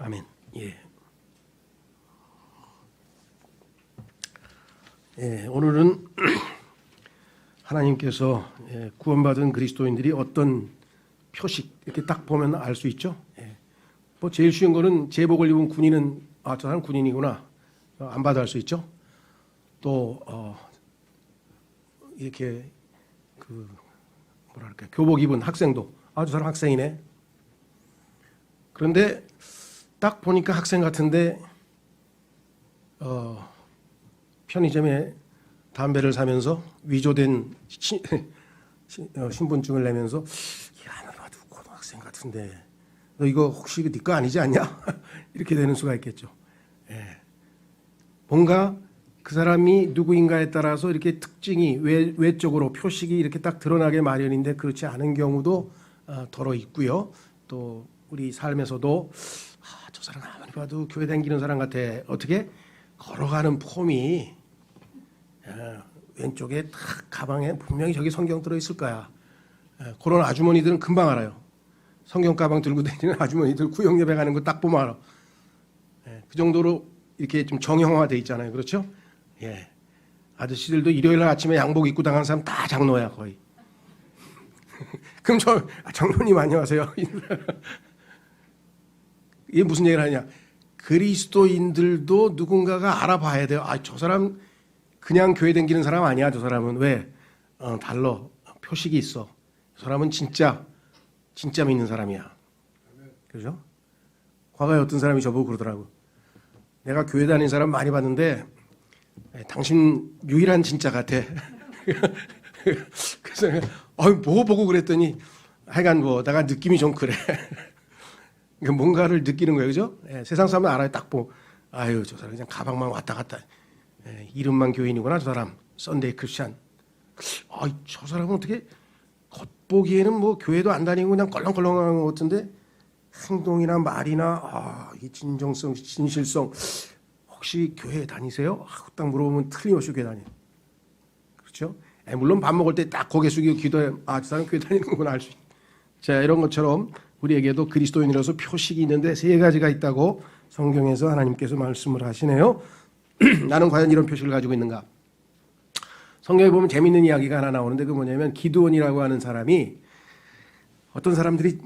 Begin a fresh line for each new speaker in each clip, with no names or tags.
아멘. 오늘은 하나님께서 구원받은 그리스도인들이 어떤 표식 이렇게 딱 보면 알 수 있죠. 뭐 제일 쉬운 거는 제복을 입은 군인은 저 사람 군인이구나 안 봐도 알 수 있죠. 또 이렇게 뭐랄까 교복 입은 학생도 저 사람 학생이네. 그런데 딱 보니까 학생 같은데 편의점에 담배를 사면서 위조된 신분증을 내면서 야, 너 봐도 고등학생 같은데 너 이거 혹시 네 거 아니지 않냐? 이렇게 되는 수가 있겠죠. 뭔가 그 사람이 누구인가에 따라서 이렇게 특징이 외적으로 표식이 이렇게 딱 드러나게 마련인데 그렇지 않은 경우도 더러 있고요. 또 우리 삶에서도 저 사람 아무리 봐도 교회 다니는 사람 같아. 어떻게 걸어가는 폼이 왼쪽에 딱 가방에 분명히 저기 성경 들어있을 거야. 그런 아주머니들은 금방 알아요. 성경 가방 들고 다니는 아주머니들 구역 예배 가는 거 딱 보면 알아. 그 정도로 이렇게 좀 정형화돼 있잖아요. 그렇죠? 아저씨들도 일요일 아침에 양복 입고 당한 사람 다 장로야 거의. 그럼 장로님 안녕하세요. 이게 무슨 얘기를 하냐? 그리스도인들도 누군가가 알아봐야 돼요. 저 사람 그냥 교회 다니는 사람 아니야. 저 사람은 왜? 달러 표식이 있어. 저 사람은 진짜 믿는 사람이야. 그죠? 과거에 어떤 사람이 저보고 그러더라고. 내가 교회 다니는 사람 많이 봤는데 당신 유일한 진짜 같아. 그래서 내가 뭐 보고 그랬더니 하여간 내가 느낌이 좀 그래. 뭔가를 느끼는 거예요. 그죠? 세상 사람은 알아요. 딱 저 사람 그냥 가방만 왔다 갔다. 이름만 교인이구나. 저 사람 썬데이 크리스찬. 저 사람은 어떻게 겉보기에는 뭐 교회도 안 다니고 그냥 껄렁껄렁한 것 같은데 행동이나 말이나 이 진정성, 진실성 혹시 교회 다니세요? 딱 물어보면 틀림없이 교회 다녀요. 그렇죠? 물론 밥 먹을 때 딱 고개 숙이고 기도해. 저 사람 교회 다니는구나 알 수 있어요. 자, 이런 것처럼 우리에게도 그리스도인이라서 표식이 있는데 세 가지가 있다고 성경에서 하나님께서 말씀을 하시네요. 나는 과연 이런 표식을 가지고 있는가? 성경에 보면 재밌는 이야기가 하나 나오는데 그 뭐냐면 기드온이라고 하는 사람이 어떤 사람들이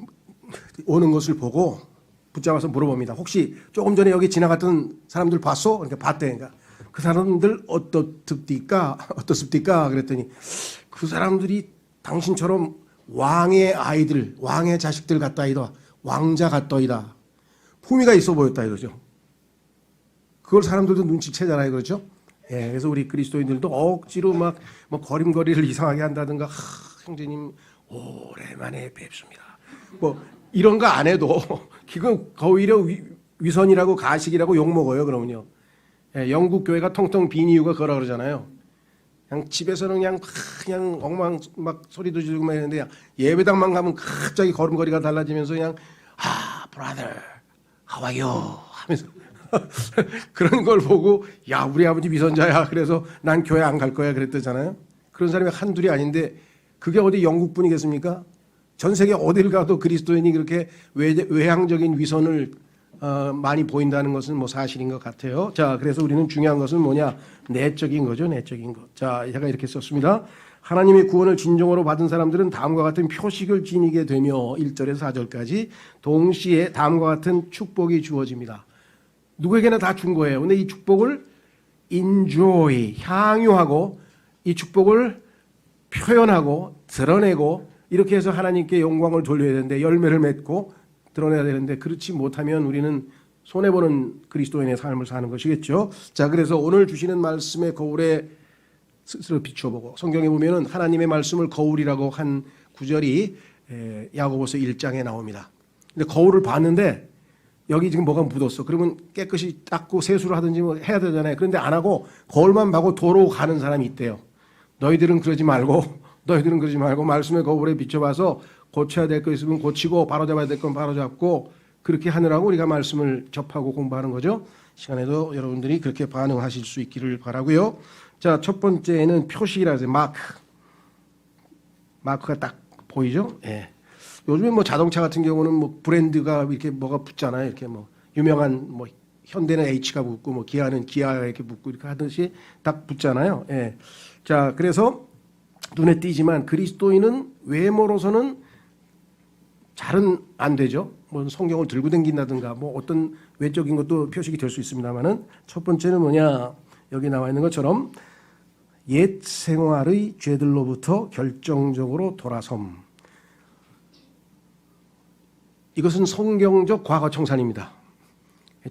오는 것을 보고 붙잡아서 물어봅니다. 혹시 조금 전에 여기 지나갔던 사람들 봤어? 그러니까 봤대. 그러니까 그 사람들 어떻습니까? 그랬더니 그 사람들이 당신처럼 왕의 아이들, 왕의 자식들 같다이다. 왕자 같다이다. 품위가 있어 보였다 이거죠. 그걸 사람들도 눈치채잖아요. 그렇죠? 그래서 우리 그리스도인들도 억지로 뭐 거림거리를 이상하게 한다든가 형제님 오랜만에 뵙습니다. 뭐 이런 거 안 해도 그건 오히려 위선이라고 가식이라고 욕먹어요. 그러면요. 영국 교회가 텅텅 빈 이유가 그거라 그러잖아요. 그냥 집에서는 그냥 엉망 막 소리도 지르고 막 이러는데 예배당만 가면 갑자기 걸음걸이가 달라지면서 그냥 brother, how are you? 하면서 그런 걸 보고 우리 아버지 위선자야. 그래서 난 교회 안 갈 거야 그랬잖아요. 그런 사람이 한둘이 아닌데 그게 어디 영국뿐이겠습니까? 전 세계 어딜 가도 그리스도인이 그렇게 외향적인 위선을 많이 보인다는 것은 뭐 사실인 것 같아요. 자, 그래서 우리는 중요한 것은 뭐냐? 내적인 거죠. 내적인 것. 자, 제가 이렇게 썼습니다. 하나님의 구원을 진정으로 받은 사람들은 다음과 같은 표식을 지니게 되며 1절에서 4절까지 동시에 다음과 같은 축복이 주어집니다. 누구에게나 다 준 거예요. 근데 이 축복을 enjoy, 향유하고 이 축복을 표현하고 드러내고 이렇게 해서 하나님께 영광을 돌려야 되는데 열매를 맺고 드러내야 되는데 그렇지 못하면 우리는 손해보는 그리스도인의 삶을 사는 것이겠죠. 자, 그래서 오늘 주시는 말씀의 거울에 스스로 비춰보고 성경에 보면은 하나님의 말씀을 거울이라고 한 구절이 야고보서 1장에 나옵니다. 근데 거울을 봤는데 여기 지금 뭐가 묻었어. 그러면 깨끗이 닦고 세수를 하든지 뭐 해야 되잖아요. 그런데 안 하고 거울만 보고 도로 가는 사람이 있대요. 너희들은 그러지 말고 말씀의 거울에 비춰봐서 고쳐야 될 거 있으면 고치고 바로잡아야 될 건 바로잡고 그렇게 하느라고 우리가 말씀을 접하고 공부하는 거죠. 시간에도 여러분들이 그렇게 반응하실 수 있기를 바라고요. 자, 첫 번째는 표시라 해서 마크가 딱 보이죠? 요즘에 뭐 자동차 같은 경우는 뭐 브랜드가 이렇게 뭐가 붙잖아요. 이렇게 뭐 유명한 뭐 현대는 H가 붙고 뭐 기아는 기아 이렇게 붙고 이렇게 하듯이 딱 붙잖아요. 예. 자, 그래서 눈에 띄지만 그리스도인은 외모로서는 잘은 안 되죠. 뭐 성경을 들고 다닌다든가 뭐 어떤 외적인 것도 표식이 될 수 있습니다만은 첫 번째는 뭐냐? 여기 나와 있는 것처럼 옛 생활의 죄들로부터 결정적으로 돌아섬. 이것은 성경적 과거 청산입니다.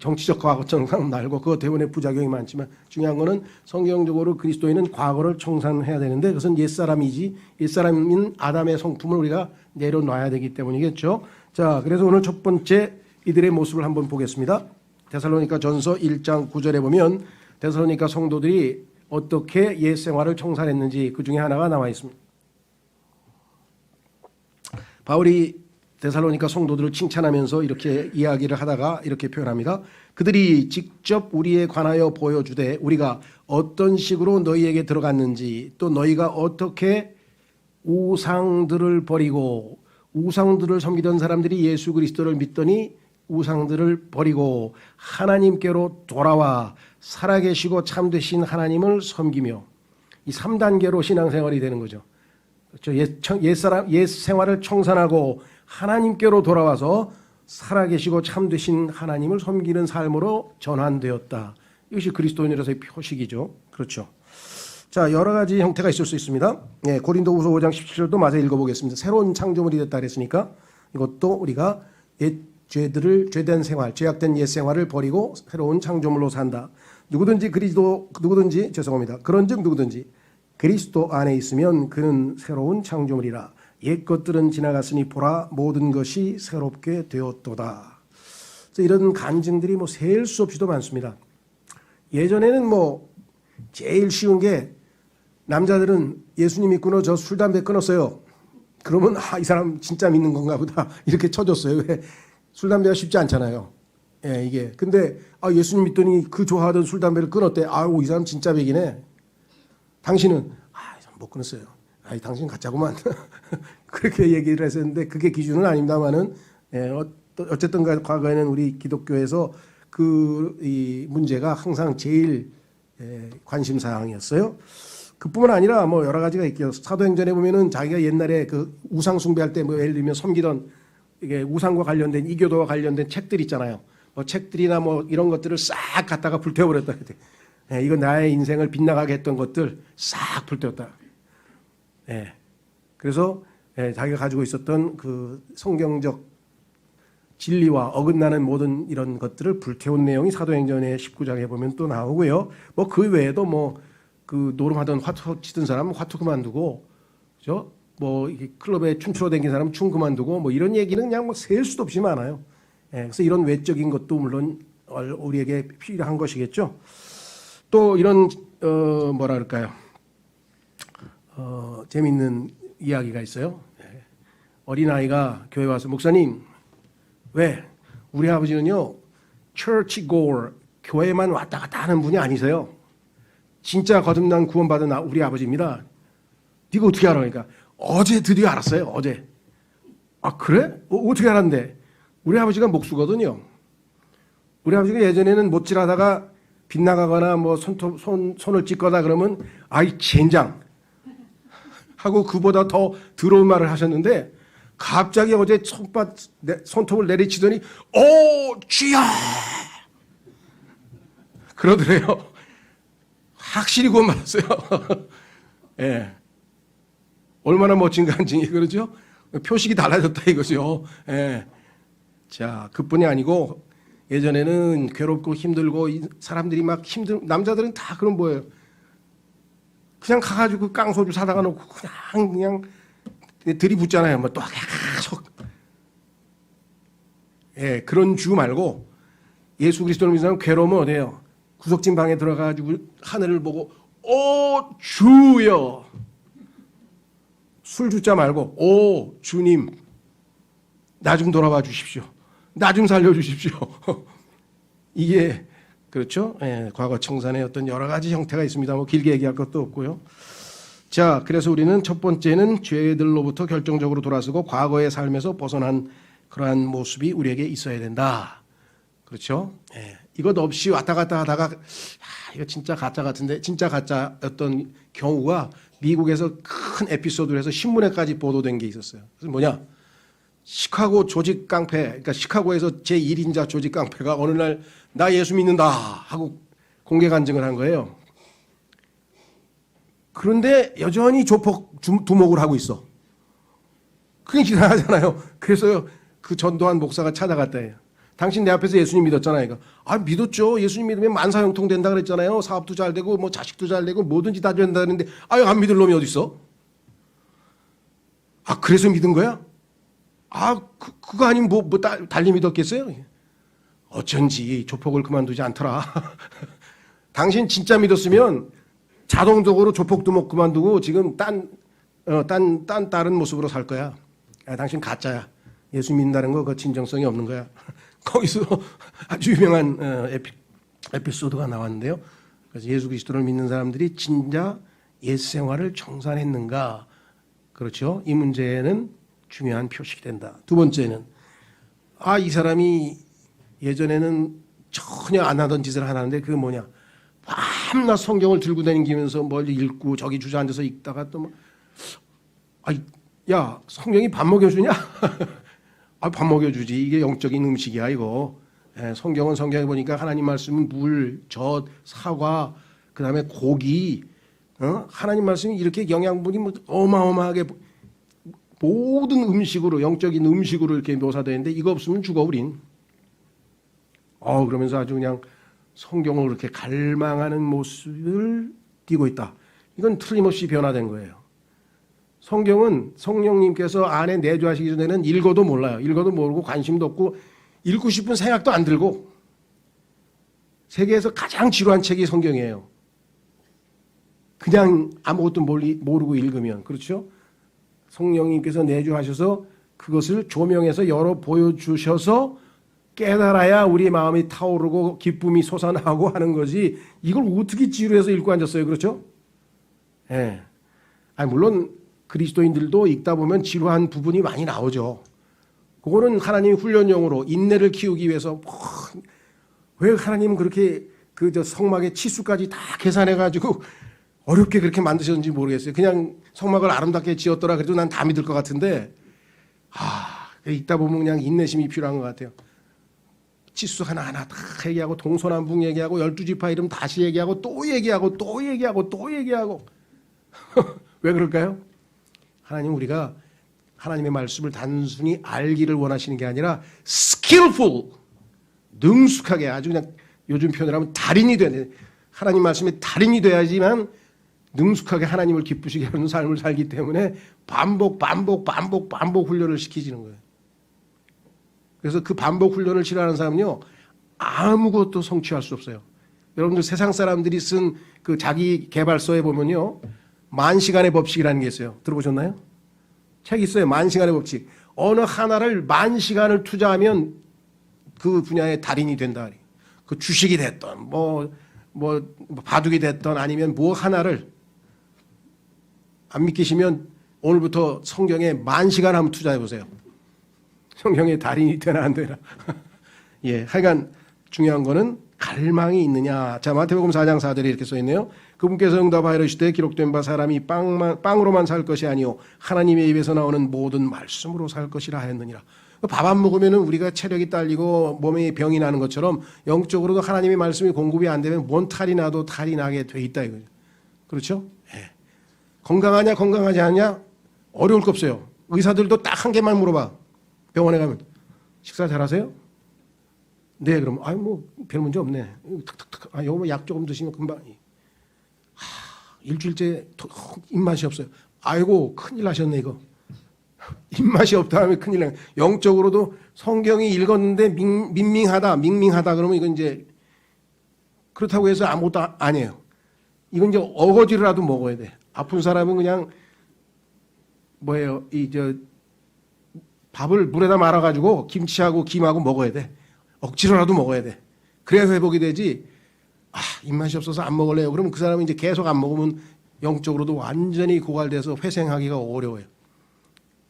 정치적 과거 청산 말고 그것 때문에 부작용이 많지만 중요한 거는 성경적으로 그리스도인은 과거를 청산해야 되는데 그것은 옛사람이지 옛사람인 아담의 성품을 우리가 내려놔야 되기 때문이겠죠. 자, 그래서 오늘 첫 번째 이들의 모습을 한번 보겠습니다. 데살로니가 전서 1장 9절에 보면 데살로니가 성도들이 어떻게 옛 생활을 청산했는지 그 중에 하나가 나와 있습니다. 바울이 데살로니가 성도들을 칭찬하면서 이렇게 이야기를 하다가 이렇게 표현합니다. 그들이 직접 우리에 관하여 보여주되 우리가 어떤 식으로 너희에게 들어갔는지 또 너희가 어떻게 우상들을 버리고 우상들을 섬기던 사람들이 예수 그리스도를 믿더니 우상들을 버리고 하나님께로 돌아와 살아계시고 참되신 하나님을 섬기며 이 3단계로 신앙생활이 되는 거죠. 그렇죠? 옛 생활을 청산하고 하나님께로 돌아와서 살아계시고 참되신 하나님을 섬기는 삶으로 전환되었다. 이것이 그리스도인으로서의 표식이죠. 그렇죠. 자, 여러 가지 형태가 있을 수 있습니다. 예, 고린도후서 5장 17절도 마저 읽어보겠습니다. 새로운 창조물이 됐다 그랬으니까 이것도 우리가 옛 죄들을 죄된 생활, 죄악된 옛 생활을 버리고 새로운 창조물로 산다. 누구든지 그런즉 누구든지 그리스도 안에 있으면 그는 새로운 창조물이라. 옛 것들은 지나갔으니 보라 모든 것이 새롭게 되었도다. 이런 간증들이 뭐 셀 수 없이도 많습니다. 예전에는 뭐 제일 쉬운 게 남자들은 예수님 믿고는 저 술 담배 끊었어요. 그러면 이 사람 진짜 믿는 건가 보다 이렇게 쳐줬어요. 왜? 술 담배가 쉽지 않잖아요. 예, 이게 근데 예수님 믿더니 그 좋아하던 술 담배를 끊었대. 이 사람 진짜 백이네. 당신은 못 끊었어요. 당신 가짜구만. 그렇게 얘기를 했었는데 그게 기준은 아닙니다만은 어쨌든 과거에는 우리 기독교에서 이 문제가 항상 제일 관심 사항이었어요. 그뿐만 아니라 뭐 여러 가지가 있겠죠. 사도행전에 보면은 자기가 옛날에 그 우상 숭배할 때 뭐 예를 들면 섬기던 이게 우상과 관련된 이교도와 관련된 책들 있잖아요. 뭐 책들이나 뭐 이런 것들을 싹 갖다가 불태워버렸다. 이거 나의 인생을 빗나가게 했던 것들 싹 불태웠다. 그래서 자기가 가지고 있었던 그 성경적 진리와 어긋나는 모든 이런 것들을 불태운 내용이 사도행전의 19장에 보면 또 나오고요. 뭐 그 외에도 뭐 그 노름하던 화투 치던 사람은 화투 그만두고, 그죠? 뭐 이게 클럽에 춤추러 다니는 사람은 춤 그만두고 뭐 이런 얘기는 그냥 뭐 셀 수도 없이 많아요. 그래서 이런 외적인 것도 물론 우리에게 필요한 것이겠죠. 또 이런 뭐랄까요? 재미있는 이야기가 있어요. 어린아이가 교회 와서 목사님 왜 우리 아버지는요 church goer 교회만 왔다 갔다 하는 분이 아니세요. 진짜 거듭난 구원받은 우리 아버지입니다. 네가 어떻게 알아? 그러니까 어제 드디어 알았어요. 어제. 그래? 어떻게 알았는데? 우리 아버지가 목수거든요. 우리 아버지가 예전에는 못질하다가 빗나가거나 뭐 손을 찢거나 그러면 젠장 하고 그보다 더 더러운 말을 하셨는데 갑자기 어제 손톱을 내리치더니 쥐야 그러더래요. 확실히 구원받았어요. 예. 얼마나 멋진 간증이 그러죠? 표식이 달라졌다 이거죠. 예. 자, 그뿐이 아니고 예전에는 괴롭고 힘들고 사람들이 막 남자들은 다 그런 거예요. 그냥 가가지고 깡소주 사다가 놓고 그냥 들이붓잖아요. 뭐 또 계속. 그런 주 말고 예수 그리스도를 믿는 사람은 괴로우면 어때요? 구석진 방에 들어가가지고 하늘을 보고 주여 술 주자 말고 주님 나 좀 돌아봐 주십시오. 나 좀 살려주십시오. 이게 그렇죠? 과거 청산의 어떤 여러 가지 형태가 있습니다. 뭐 길게 얘기할 것도 없고요. 자, 그래서 우리는 첫 번째는 죄들로부터 결정적으로 돌아서고 과거의 삶에서 벗어난 그러한 모습이 우리에게 있어야 된다. 그렇죠? 예. 이것 없이 왔다 갔다 하다가 이거 진짜 가짜 같은데 진짜 가짜였던 경우가 미국에서 큰 에피소드를 해서 신문에까지 보도된 게 있었어요. 그래서 뭐냐? 시카고 조직 깡패, 그러니까 시카고에서 제1인자 조직 깡패가 어느 날 나 예수 믿는다 하고 공개 간증을 한 거예요. 그런데 여전히 조폭 두목을 하고 있어. 그게 이상하잖아요. 그래서 그 전도한 목사가 찾아갔다 해요. 당신 내 앞에서 예수님 믿었잖아요. 이거. 아, 믿었죠. 예수님 믿으면 만사형통 된다 그랬잖아요. 사업도 잘 되고 뭐 자식도 잘 되고 뭐든지 다 된다는데 아유, 안 믿을 놈이 어디 있어? 아, 그래서 믿은 거야? 아, 그거 아니면 달리 믿었겠어요? 어쩐지 조폭을 그만두지 않더라. 당신 진짜 믿었으면 자동적으로 조폭두목 그만두고 지금 다른 모습으로 살 거야. 아, 당신 가짜야. 예수 믿는다는 거 그 진정성이 없는 거야. 거기서 아주 유명한 에피소드가 나왔는데요. 그래서 예수 그리스도를 믿는 사람들이 진짜 옛 생활을 청산했는가? 그렇죠. 이 문제는 중요한 표식이 된다. 두 번째는 이 사람이 예전에는 전혀 안 하던 짓을 하는데 그게 뭐냐? 밤낮 성경을 들고 다니면서 뭘 읽고 저기 주저앉아서 읽다가 또 야, 성경이 밥 먹여주냐? 밥 먹여주지. 이게 영적인 음식이야 이거. 성경은 성경에 보니까 하나님 말씀은 물, 젖, 사과, 그 다음에 고기, 하나님 말씀이 이렇게 영양분이 어마어마하게 모든 음식으로 영적인 음식으로 이렇게 묘사되어 있는데 이거 없으면 죽어 우린. 그러면서 아주 그냥 성경을 그렇게 갈망하는 모습을 띠고 있다. 이건 틀림없이 변화된 거예요. 성경은 성령님께서 안에 내주하시기 전에는 읽어도 몰라요. 읽어도 모르고 관심도 없고 읽고 싶은 생각도 안 들고 세계에서 가장 지루한 책이 성경이에요. 그냥 아무것도 모르고 읽으면. 그렇죠? 성령님께서 내주하셔서 그것을 조명해서 열어 보여주셔서 깨달아야 우리 마음이 타오르고 기쁨이 솟아나고 하는 거지 이걸 어떻게 지루해서 읽고 앉았어요. 그렇죠? 예. 물론 그리스도인들도 읽다 보면 지루한 부분이 많이 나오죠. 그거는 하나님이 훈련용으로 인내를 키우기 위해서 왜 하나님은 그렇게 성막의 치수까지 다 계산해가지고 어렵게 그렇게 만드셨는지 모르겠어요. 그냥 성막을 아름답게 지었더라 그래도 난 다 믿을 것 같은데 읽다 보면 그냥 인내심이 필요한 것 같아요. 치수 하나하나 다 얘기하고 동서남북 얘기하고 12지파 이름 다시 얘기하고 또 얘기하고 또 얘기하고 또 얘기하고 왜 그럴까요? 하나님 우리가 하나님의 말씀을 단순히 알기를 원하시는 게 아니라 skillful 능숙하게 아주 그냥 요즘 표현을 하면 달인이 돼야 돼. 하나님 말씀의 달인이 돼야지만 능숙하게 하나님을 기쁘시게 하는 삶을 살기 때문에 반복 훈련을 시키시는 거예요. 그래서 그 반복 훈련을 싫어하는 사람은요 아무것도 성취할 수 없어요. 여러분들 세상 사람들이 쓴 그 자기 개발서에 보면요 10,000시간의 법칙이라는 게 있어요. 들어보셨나요? 책 있어요. 10,000시간의 법칙. 어느 하나를 10,000시간을 투자하면 그 분야의 달인이 된다. 그 주식이 됐던 뭐 바둑이 됐던 아니면 뭐 하나를 안 믿기시면 오늘부터 성경에 10,000시간 한번 투자해 보세요. 성경의 달인이 되나 안 되나. 예, 하여간 중요한 거는 갈망이 있느냐. 자, 마태복음 4장 4절에 이렇게 써 있네요. 그분께서 응답하여 이르시되 기록된 바 사람이 빵으로만 살 것이 아니요 하나님의 입에서 나오는 모든 말씀으로 살 것이라 하였느니라. 밥 안 먹으면은 우리가 체력이 딸리고 몸에 병이 나는 것처럼 영적으로도 하나님의 말씀이 공급이 안 되면 뭔 탈이 나도 탈이 나게 돼 있다 이거죠. 그렇죠? 예. 건강하냐 건강하지 않냐 어려울 거 없어요. 의사들도 딱 한 개만 물어봐. 병원에 가면 식사 잘하세요? 네, 그럼 별 문제 없네. 탁탁탁. 요거 약 조금 드시면 금방. 일주일째 입맛이 없어요. 아이고 큰일 나셨네 이거. 입맛이 없다 하면 큰일 나. 영적으로도 성경이 읽었는데 밍밍하다 그러면 이건 이제 그렇다고 해서 아무것도 아니에요. 이건 이제 어거지라도 먹어야 돼. 아픈 사람은 그냥 밥을 물에다 말아가지고 김치하고 김하고 먹어야 돼. 억지로라도 먹어야 돼. 그래야 회복이 되지. 입맛이 없어서 안 먹을래요. 그러면 그 사람은 이제 계속 안 먹으면 영적으로도 완전히 고갈돼서 회생하기가 어려워요.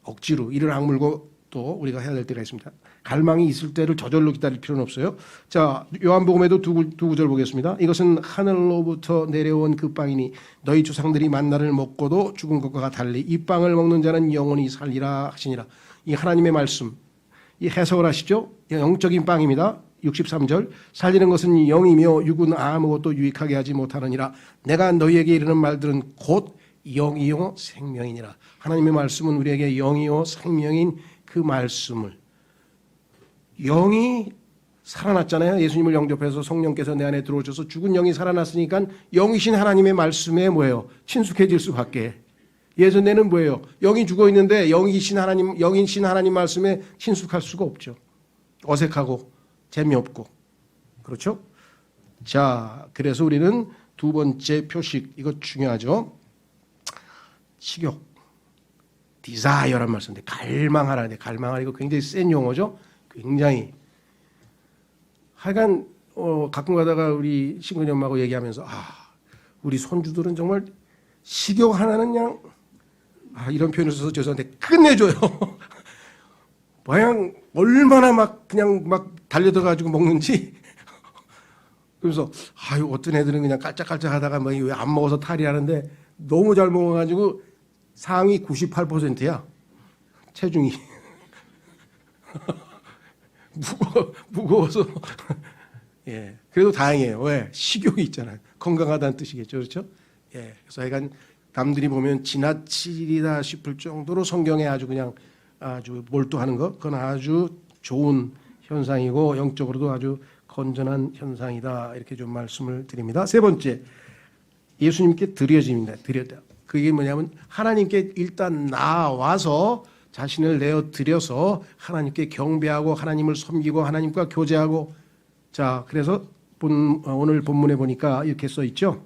억지로 이를 악물고 또 우리가 해야 될 때가 있습니다. 갈망이 있을 때를 저절로 기다릴 필요는 없어요. 자, 요한복음에도 두 구절 보겠습니다. 이것은 하늘로부터 내려온 그 빵이니 너희 조상들이 만나를 먹고도 죽은 것과 달리 이 빵을 먹는 자는 영원히 살리라 하시니라. 이 하나님의 말씀, 이 해석을 하시죠. 영적인 빵입니다. 63절 살리는 것은 영이며 육은 아무것도 유익하게 하지 못하느니라. 내가 너희에게 이르는 말들은 곧 영이요 생명이니라. 하나님의 말씀은 우리에게 영이요 생명인 그 말씀을, 영이 살아났잖아요. 예수님을 영접해서 성령께서 내 안에 들어오셔서 죽은 영이 살아났으니까 영이신 하나님의 말씀에 뭐예요? 친숙해질 수밖에. 예전에는 뭐예요? 영이 죽어 있는데 영이신 하나님 말씀에 친숙할 수가 없죠. 어색하고 재미없고. 그렇죠? 자, 그래서 우리는 두 번째 표식, 이거 중요하죠. 식욕, 디자이어란 말씀인데 갈망하라는데, 갈망하라 이거 굉장히 센 용어죠. 굉장히. 하여간 가끔 가다가 우리 신근이 엄마하고 얘기하면서 우리 손주들은 정말 식욕 하나는 그냥 이런 표현을 써서 죄송한데 끝내줘요. 그냥 얼마나 막 그냥 막 달려들어가지고 먹는지. 그래서 어떤 애들은 그냥 깔짝깔짝 하다가 뭐 왜 안 먹어서 탈이 하는데 너무 잘 먹어가지고 상위 98%야. 체중이. 무거워서. 예. 그래도 다행이에요. 왜? 식욕이 있잖아요. 건강하다는 뜻이겠죠. 그렇죠? 예. 그래서 약간 남들이 보면 지나치리다 싶을 정도로 성경에 아주 몰두하는 것, 그건 아주 좋은 현상이고 영적으로도 아주 건전한 현상이다. 이렇게 좀 말씀을 드립니다. 세 번째, 예수님께 드려짐입니다. 드렸다. 그게 뭐냐면 하나님께 일단 나와서 자신을 내어 드려서 하나님께 경배하고 하나님을 섬기고 하나님과 교제하고. 자, 그래서 오늘 본문에 보니까 이렇게 써 있죠.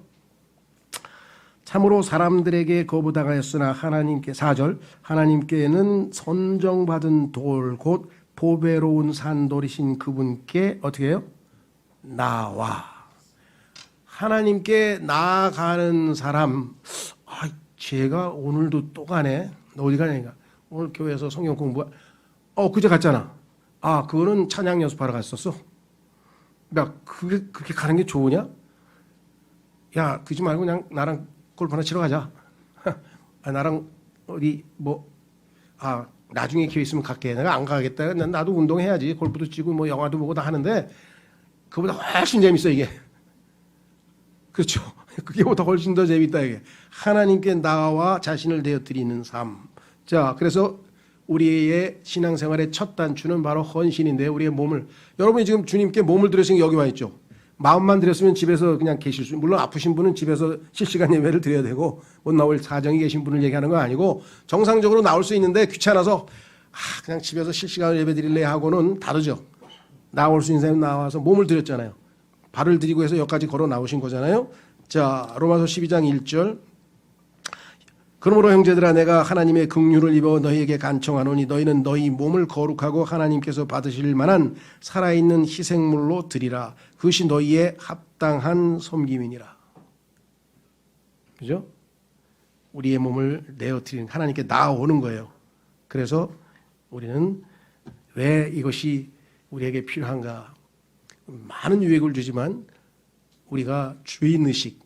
참으로 사람들에게 거부당하였으나 하나님께, 4절, 하나님께는 선정받은 돌 곧 보배로운 산돌이신 그분께 어떻게 해요? 나와. 하나님께 나아가는 사람. 제가 오늘도 또 가네. 너 어디 가냐니까. 오늘 교회에서 성경 공부. 그제 갔잖아. 그거는 찬양 연습하러 갔었어. 야, 그렇게 가는 게 좋으냐? 야, 그러지 말고 그냥 나랑 골프나 치러 가자. 나랑 어디 나중에 기회 있으면 갈게. 내가 안 가겠다. 나도 운동해야지. 골프도 치고 뭐 영화도 보고 다 하는데 그보다 훨씬 재밌어 이게. 그렇죠. 그게 보다 훨씬 더 재밌다 이게. 하나님께 나와 자신을 내어드리는 삶. 자, 그래서 우리의 신앙생활의 첫 단추는 바로 헌신인데, 우리의 몸을, 여러분이 지금 주님께 몸을 드렸으니 여기 와 있죠. 마음만 드렸으면 집에서 그냥 계실 수, 물론 아프신 분은 집에서 실시간 예배를 드려야 되고 못 나올 사정이 계신 분을 얘기하는 건 아니고, 정상적으로 나올 수 있는데 귀찮아서 그냥 집에서 실시간 예배 드릴래 하고는 다르죠. 나올 수 있는 사람이 나와서 몸을 드렸잖아요. 발을 들이고 해서 여기까지 걸어 나오신 거잖아요. 자, 로마서 12장 1절. 그러므로 형제들아, 내가 하나님의 긍휼을 입어 너희에게 간청하노니 너희는 너희 몸을 거룩하고 하나님께서 받으실 만한 살아있는 희생물로 드리라. 그것이 너희의 합당한 섬김이니라. 그죠? 우리의 몸을 내어드리는, 하나님께 나아오는 거예요. 그래서 우리는 왜 이것이 우리에게 필요한가? 많은 유익을 주지만 우리가 주인의식,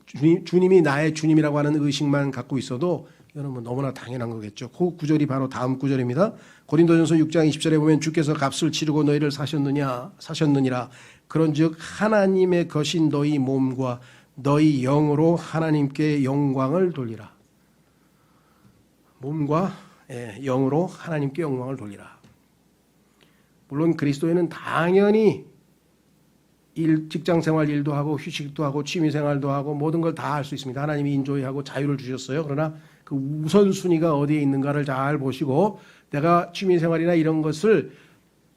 주님이 나의 주님이라고 하는 의식만 갖고 있어도 이거는 뭐 너무나 당연한 거겠죠. 그 구절이 바로 다음 구절입니다. 고린도전서 6장 20절에 보면 주께서 값을 치르고 너희를 사셨느니라. 그런즉 하나님의 것인 너희 몸과 너희 영으로 하나님께 영광을 돌리라. 몸과 영으로 하나님께 영광을 돌리라. 물론 그리스도인은 당연히 직장생활 일도 하고 휴식도 하고 취미생활도 하고 모든 걸 다 할 수 있습니다. 하나님이 인조이하고 자유를 주셨어요. 그러나 그 우선순위가 어디에 있는가를 잘 보시고, 내가 취미생활이나 이런 것을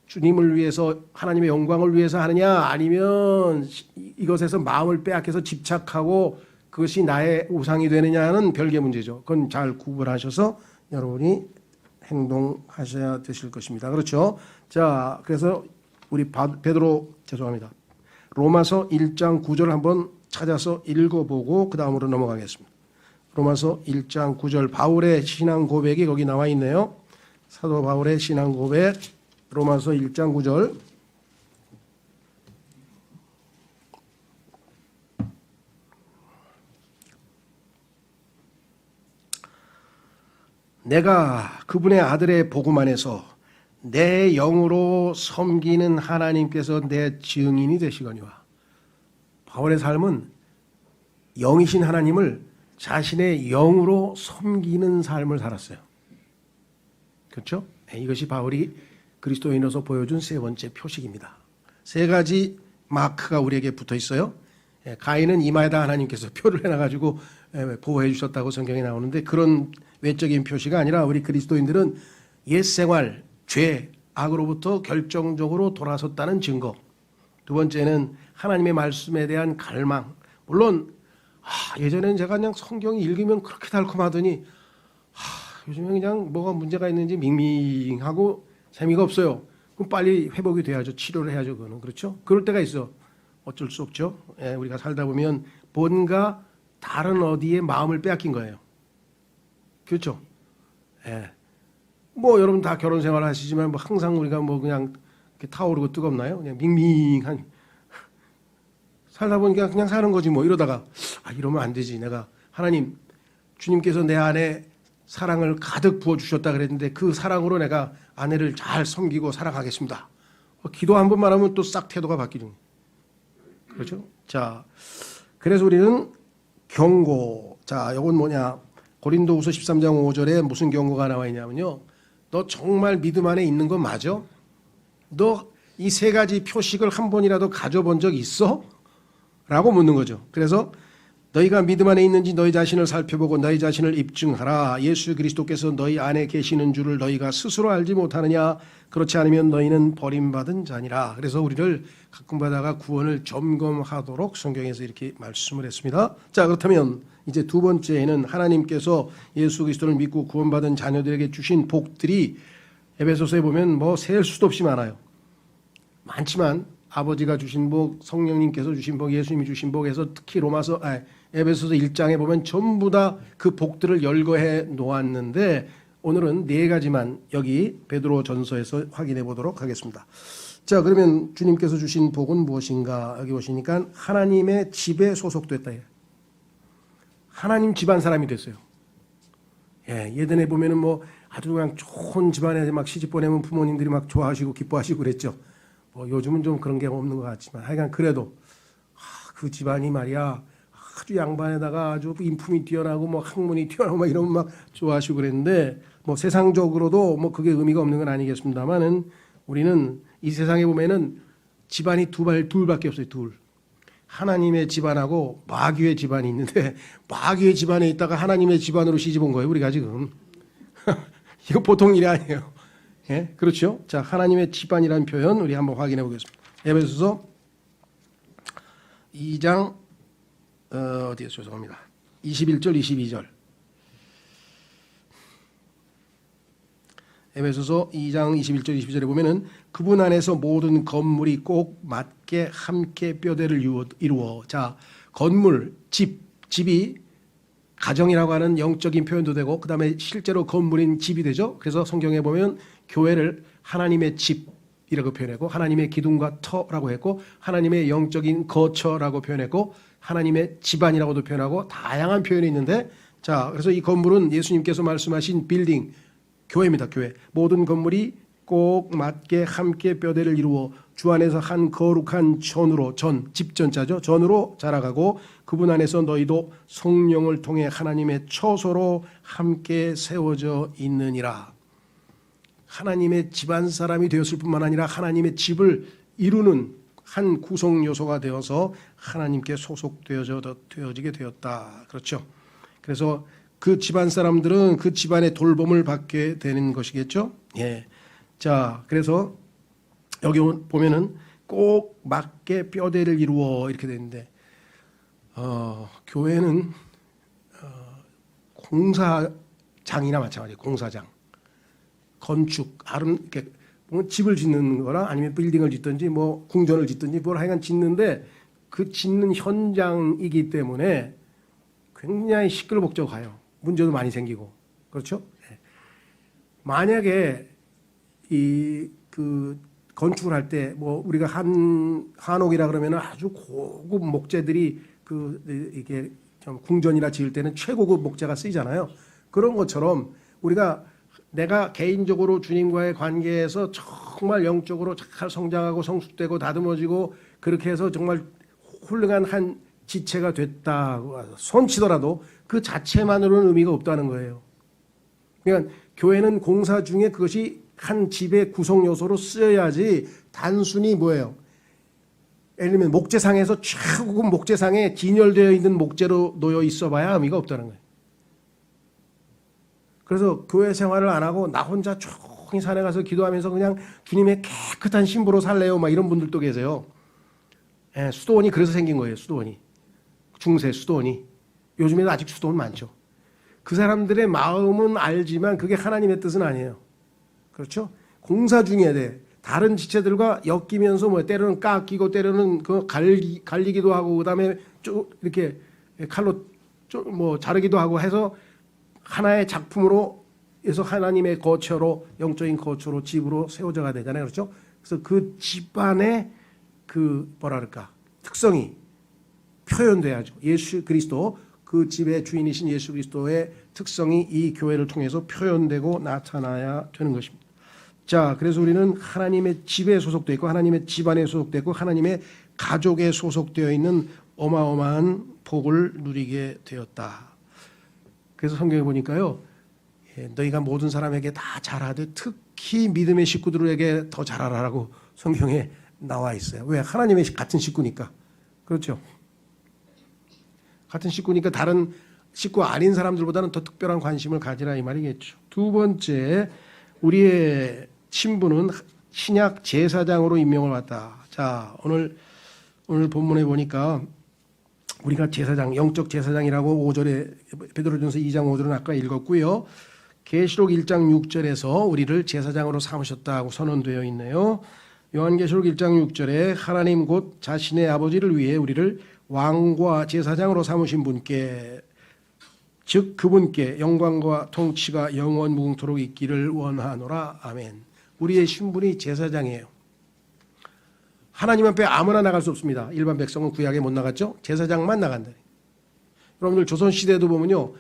주님을 위해서, 하나님의 영광을 위해서 하느냐, 아니면 이것에서 마음을 빼앗겨서 집착하고 그것이 나의 우상이 되느냐는 별개 문제죠. 그건 잘 구분하셔서 여러분이 행동하셔야 되실 것입니다. 그렇죠? 자, 그래서 우리 죄송합니다. 로마서 1장 9절 한번 찾아서 읽어보고 그 다음으로 넘어가겠습니다. 로마서 1장 9절 바울의 신앙 고백이 거기 나와 있네요. 사도 바울의 신앙 고백 로마서 1장 9절. 내가 그분의 아들의 복음 안에서 내 영으로 섬기는 하나님께서 내 증인이 되시거니와. 바울의 삶은 영이신 하나님을 자신의 영으로 섬기는 삶을 살았어요. 그렇죠? 이것이 바울이 그리스도인으로서 보여준 세 번째 표식입니다. 세 가지 마크가 우리에게 붙어 있어요. 가인은 이마에다 하나님께서 표를 해놔가지고 보호해 주셨다고 성경에 나오는데, 그런 외적인 표시가 아니라 우리 그리스도인들은 옛 생활, 죄, 악으로부터 결정적으로 돌아섰다는 증거. 두 번째는 하나님의 말씀에 대한 갈망. 물론 예전에는 제가 그냥 성경 읽으면 그렇게 달콤하더니 요즘에 그냥 뭐가 문제가 있는지 밍밍하고 재미가 없어요. 그럼 빨리 회복이 돼야죠. 치료를 해야죠. 그거는. 그렇죠? 그럴 때가 있어. 어쩔 수 없죠. 우리가 살다 보면 뭔가 다른 어디에 마음을 빼앗긴 거예요. 그렇죠? 뭐 여러분 다 결혼 생활 하시지만 뭐 항상 우리가 뭐 그냥 이렇게 타오르고 뜨겁나요? 그냥 밍밍한 살다 보니까 그냥 사는 거지 뭐. 이러다가 이러면 안 되지. 내가 하나님, 주님께서 내 안에 사랑을 가득 부어주셨다 그랬는데 그 사랑으로 내가 아내를 잘 섬기고 살아가겠습니다. 기도 한 번만 하면 또 싹 태도가 바뀌는. 그렇죠? 자, 그래서 우리는 경고. 자, 이건 뭐냐? 고린도후서 13장 5절에 무슨 경고가 나와 있냐면요. 너 정말 믿음 안에 있는 거 맞아? 너 이 세 가지 표식을 한 번이라도 가져본 적 있어? 라고 묻는 거죠. 그래서 너희가 믿음 안에 있는지 너희 자신을 살펴보고 너희 자신을 입증하라. 예수 그리스도께서 너희 안에 계시는 줄을 너희가 스스로 알지 못하느냐? 그렇지 않으면 너희는 버림받은 자니라. 그래서 우리를 가끔 가다가 구원을 점검하도록 성경에서 이렇게 말씀을 했습니다. 자, 그렇다면 이제 두 번째는 하나님께서 예수 그리스도를 믿고 구원받은 자녀들에게 주신 복들이 에베소서에 보면 뭐 셀 수도 없이 많아요. 많지만 아버지가 주신 복, 성령님께서 주신 복, 예수님이 주신 복에서 특히 에베소서 1장에 보면 전부 다 그 복들을 열거해 놓았는데, 오늘은 네 가지만 여기 베드로 전서에서 확인해 보도록 하겠습니다. 자, 그러면 주님께서 주신 복은 무엇인가? 여기 보시니까 하나님의 집에 소속됐다. 하나님 집안 사람이 됐어요. 예전에 보면은 뭐 아주 그냥 좋은 집안에 막 시집 보내면 부모님들이 막 좋아하시고 기뻐하시고 그랬죠. 요즘은 좀 그런 게 없는 것 같지만 하여간 그래도 그 집안이 말이야 아주 양반에다가 아주 인품이 뛰어나고 뭐 학문이 뛰어나고 막 이러면 막 좋아하시고 그랬는데, 뭐 세상적으로도 뭐 그게 의미가 없는 건 아니겠습니다만은 우리는 이 세상에 보면은 집안이 둘밖에 없어요. 둘. 하나님의 집안하고 마귀의 집안이 있는데 마귀의 집안에 있다가 하나님의 집안으로 시집 온 거예요. 우리가 지금. 이거 보통 일이 아니에요. 그렇죠? 자, 하나님의 집안이라는 표현 우리 한번 확인해 보겠습니다. 에베소서 2장 어디에서 죄송합니다. 21절 22절. 에베소서 2장 21절 22절에 보면은 그분 안에서 모든 건물이 꼭 맞게 함께 뼈대를 이루어. 자, 건물, 집이 가정이라고 하는 영적인 표현도 되고 그다음에 실제로 건물인 집이 되죠. 그래서 성경에 보면 교회를 하나님의 집이라고 표현했고 하나님의 기둥과 터라고 했고 하나님의 영적인 거처라고 표현했고 하나님의 집안이라고도 표현하고 다양한 표현이 있는데, 자, 그래서 이 건물은 예수님께서 말씀하신 빌딩, 교회입니다. 교회. 모든 건물이 꼭 맞게 함께 뼈대를 이루어 주 안에서 한 거룩한 전으로, 집전자죠. 전으로 자라가고 그분 안에서 너희도 성령을 통해 하나님의 처소로 함께 세워져 있느니라. 하나님의 집안 사람이 되었을 뿐만 아니라 하나님의 집을 이루는 한 구성 요소가 되어서 하나님께 소속되어지게 되었다. 그렇죠. 그래서 그 집안 사람들은 그 집안의 돌봄을 받게 되는 것이겠죠. 자, 그래서 여기 보면은 꼭 맞게 뼈대를 이루어 이렇게 되는데, 교회는 공사장이나 마찬가지예요. 공사장, 건축, 이렇게 집을 짓는 거나 아니면 빌딩을 짓든지 뭐 궁전을 짓든지 뭘 하여간 짓는데 그 짓는 현장이기 때문에 굉장히 시끌벅적해요. 문제도 많이 생기고. 그렇죠? 만약에 그 건축을 할 때 뭐 우리가 한옥이라 그러면 아주 고급 목재들이 이게 좀 궁전이나 지을 때는 최고급 목재가 쓰이잖아요. 그런 것처럼 내가 개인적으로 주님과의 관계에서 정말 영적으로 잘 성장하고 성숙되고 다듬어지고 그렇게 해서 정말 훌륭한 한 지체가 됐다고 손치더라도 그 자체만으로는 의미가 없다는 거예요. 그러니까 교회는 공사 중에 그것이 한 집의 구성 요소로 쓰여야지 단순히 뭐예요? 예를 들면 목재상에서 최고급 목재상에 진열되어 있는 목재로 놓여 있어봐야 의미가 없다는 거예요. 그래서 교회 생활을 안 하고 나 혼자 조용히 산에 가서 기도하면서 그냥 주님의 깨끗한 신부로 살래요. 막 이런 분들도 계세요. 예, 수도원이 그래서 생긴 거예요. 수도원이. 중세 수도원이. 요즘에도 아직 수도원 많죠. 그 사람들의 마음은 알지만 그게 하나님의 뜻은 아니에요. 그렇죠? 공사 중에 돼. 다른 지체들과 엮이면서 뭐 때로는 깎이고 때로는 그 갈리기도 하고 그다음에 이렇게 칼로 뭐 자르기도 하고 해서 하나의 작품으로 해서 하나님의 거처로 영적인 거처로 집으로 세워져야 되잖아요. 그렇죠? 그래서 그 집안의 그 뭐랄까 특성이 표현돼야죠. 예수 그리스도 그 집의 주인이신 예수 그리스도의 특성이 이 교회를 통해서 표현되고 나타나야 되는 것입니다. 자, 그래서 우리는 하나님의 집에 소속되어 있고 하나님의 집안에 소속되어 있고 하나님의 가족에 소속되어 있는 어마어마한 복을 누리게 되었다. 그래서 성경에 보니까요, 너희가 모든 사람에게 다 잘하되 특히 믿음의 식구들에게 더 잘하라고 성경에 나와 있어요. 왜? 하나님의 같은 식구니까. 그렇죠? 같은 식구니까 다른 식구 아닌 사람들보다는 더 특별한 관심을 가지라 이 말이겠죠. 두 번째, 우리의 신분은 신약 제사장으로 임명을 받다. 자, 오늘 본문에 보니까 우리가 제사장, 영적 제사장이라고 5절에 베드로전서 2장 5절은 아까 읽었고요. 계시록 1장 6절에서 우리를 제사장으로 삼으셨다고 선언되어 있네요. 요한계시록 1장 6절에 하나님 곧 자신의 아버지를 위해 우리를 왕과 제사장으로 삼으신 분께 즉 그분께 영광과 통치가 영원 무궁토록 있기를 원하노라. 아멘. 우리의 신분이 제사장이에요. 하나님 앞에 아무나 나갈 수 없습니다. 일반 백성은 구약에 못 나갔죠. 제사장만 나간다. 여러분들 조선시대도 보면요,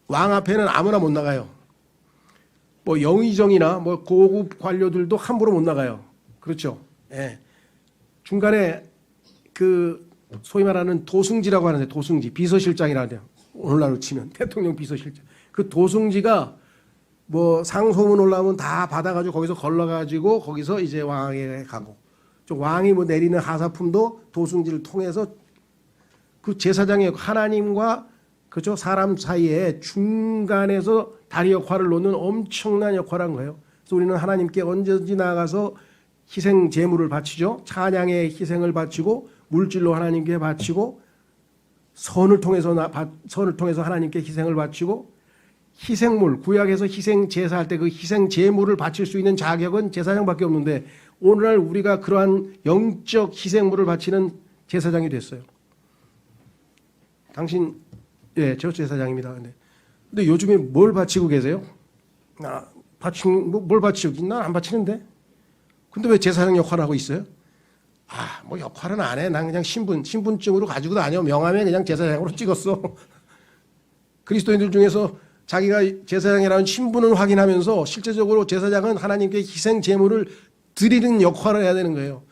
왕 앞에는 아무나 못 나가요. 뭐 영의정이나 뭐 고급 관료들도 함부로 못 나가요. 그렇죠. 예. 중간에 그 소위 말하는 도승지라고 하는데, 도승지 비서실장이라는데요. 오늘날로 치면 대통령 비서실장. 그 도승지가 뭐 상소문 올라오면 다 받아가지고 거기서 걸러가지고 거기서 이제 왕에게 가고, 왕이 뭐 내리는 하사품도 도승지를 통해서 그 제사장의 하나님과 그죠 사람 사이에 중간에서 다리 역할을 놓는 엄청난 역할을 한 거예요. 그래서 우리는 하나님께 언제든지 나가서 희생 제물을 바치죠. 찬양의 희생을 바치고 물질로 하나님께 바치고 선을 통해서 하나님께 희생을 바치고 희생물 구약에서 희생 제사할 때 그 희생 제물을 바칠 수 있는 자격은 제사장밖에 없는데 오늘날 우리가 그러한 영적 희생물을 바치는 제사장이 됐어요. 당신 저 제사장입니다. 근데 요즘에 뭘 바치고 계세요? 뭘 바치고 난 안 바치는데. 근데 왜 제사장 역할을 하고 있어요? 뭐 역할은 안 해. 난 그냥 신분증으로 가지고 다녀. 명함에 그냥 제사장으로 찍었어. 그리스도인들 중에서 자기가 제사장이라는 신분을 확인하면서 실제적으로 제사장은 하나님께 희생 제물을 드리는 역할을 해야 되는 거예요.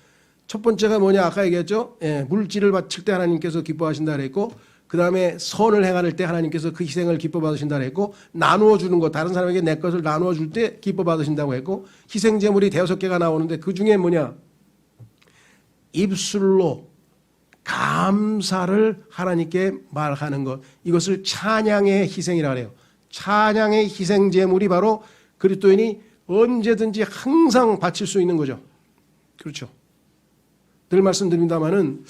첫 번째가 뭐냐? 아까 얘기했죠. 물질을 바칠 때 하나님께서 기뻐하신다 그랬고, 그 다음에 선을 행할 때 하나님께서 그 희생을 기뻐 받으신다 그랬고, 나누어 주는 것, 다른 사람에게 내 것을 나누어 줄 때 기뻐 받으신다고 했고, 희생 제물이 5개가 나오는데 그 중에 뭐냐? 입술로 감사를 하나님께 말하는 것, 이것을 찬양의 희생이라고 해요. 찬양의 희생 제물이 바로 그리스도인이 언제든지 항상 바칠 수 있는 거죠. 그렇죠. 늘 말씀드립니다마는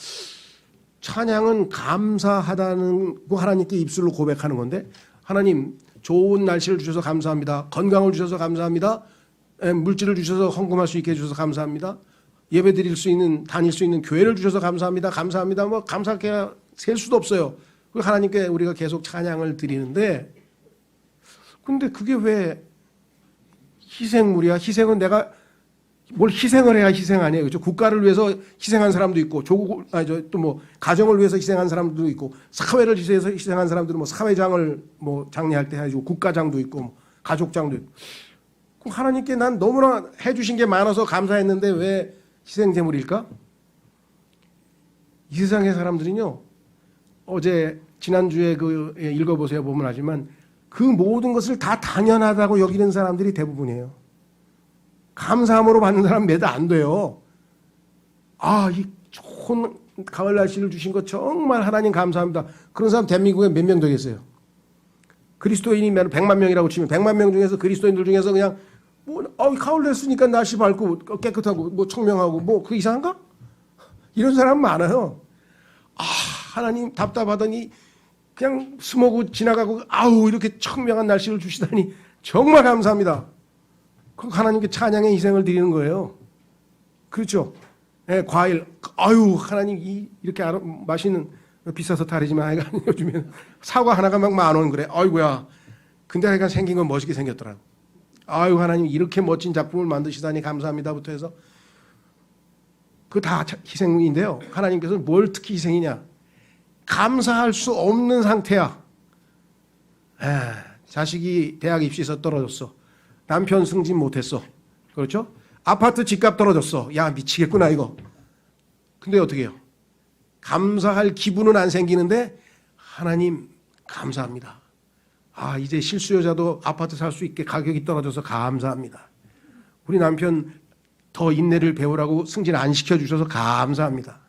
찬양은 감사하다는 거 하나님께 입술로 고백하는 건데, 하나님 좋은 날씨를 주셔서 감사합니다. 건강을 주셔서 감사합니다. 물질을 주셔서 헌금할 수 있게 해주셔서 감사합니다. 예배 드릴 수 있는, 다닐 수 있는 교회를 주셔서 감사합니다. 감사합니다. 뭐 감사하게 셀 수도 없어요. 그 하나님께 우리가 계속 찬양을 드리는데, 근데 그게 왜 희생물이야. 희생은 내가 뭘 희생을 해야 희생 아니에요. 그렇죠? 국가를 위해서 희생한 사람도 있고, 조국, 또 뭐, 가정을 위해서 희생한 사람도 있고, 사회를 위해서 희생한 사람들은 뭐, 사회장을 뭐, 장례할 때 해주고, 국가장도 있고, 뭐 가족장도 있고. 그럼 하나님께 난 너무나 해주신 게 많아서 감사했는데 왜 희생제물일까? 이 세상의 사람들은요, 어제, 지난주에 읽어보세요. 보면 알지만, 그 모든 것을 다 당연하다고 여기는 사람들이 대부분이에요. 감사함으로 받는 사람 몇 안 돼요. 아, 이 좋은 가을 날씨를 주신 것 정말 하나님 감사합니다. 그런 사람 대한민국에 몇 명 되겠어요? 그리스도인이 100만 명이라고 치면 100만 명 중에서 그리스도인들 중에서 그냥 뭐 가을 됐으니까 날씨 밝고 깨끗하고 뭐 청명하고 뭐 그 이상한가? 이런 사람 많아요. 아, 하나님 답답하더니 그냥 스모그 지나가고 아우 이렇게 청명한 날씨를 주시다니 정말 감사합니다. 그럼 하나님께 찬양의 희생을 드리는 거예요. 그렇죠? 네, 과일. 아유, 하나님 이렇게 맛있는 비싸서 다르지만 하여간 요즘에는 사과 하나가 막 10,000원 그래. 아이고야. 근데 하여간 생긴 건 멋있게 생겼더라고. 아유, 하나님 이렇게 멋진 작품을 만드시다니 감사합니다부터 해서 그 다 희생인데요. 하나님께서는 뭘 특히 희생이냐? 감사할 수 없는 상태야. 자식이 대학 입시에서 떨어졌어. 남편 승진 못했어. 그렇죠? 아파트 집값 떨어졌어. 야, 미치겠구나, 이거. 근데 어떻게 해요? 감사할 기분은 안 생기는데, 하나님, 감사합니다. 아, 이제 실수요자도 아파트 살 수 있게 가격이 떨어져서 감사합니다. 우리 남편 더 인내를 배우라고 승진 안 시켜주셔서 감사합니다.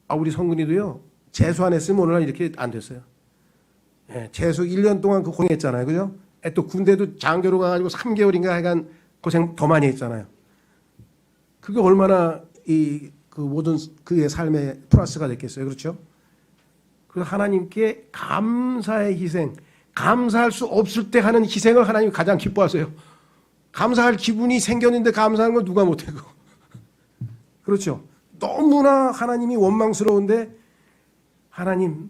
아, 우리 성근이도요, 재수 안 했으면 오늘날 이렇게 안 됐어요. 예, 재수 1년 동안 그 고생했잖아요. 그죠? 또 군대도 장교로 가가지고 3개월인가 하여간 고생 더 많이 했잖아요. 그게 얼마나 그 모든 그의 삶의 플러스가 됐겠어요. 그렇죠? 그래서 하나님께 감사의 희생, 감사할 수 없을 때 하는 희생을 하나님이 가장 기뻐하세요. 감사할 기분이 생겼는데 감사하는 건 누가 못해. 그렇죠? 너무나 하나님이 원망스러운데 하나님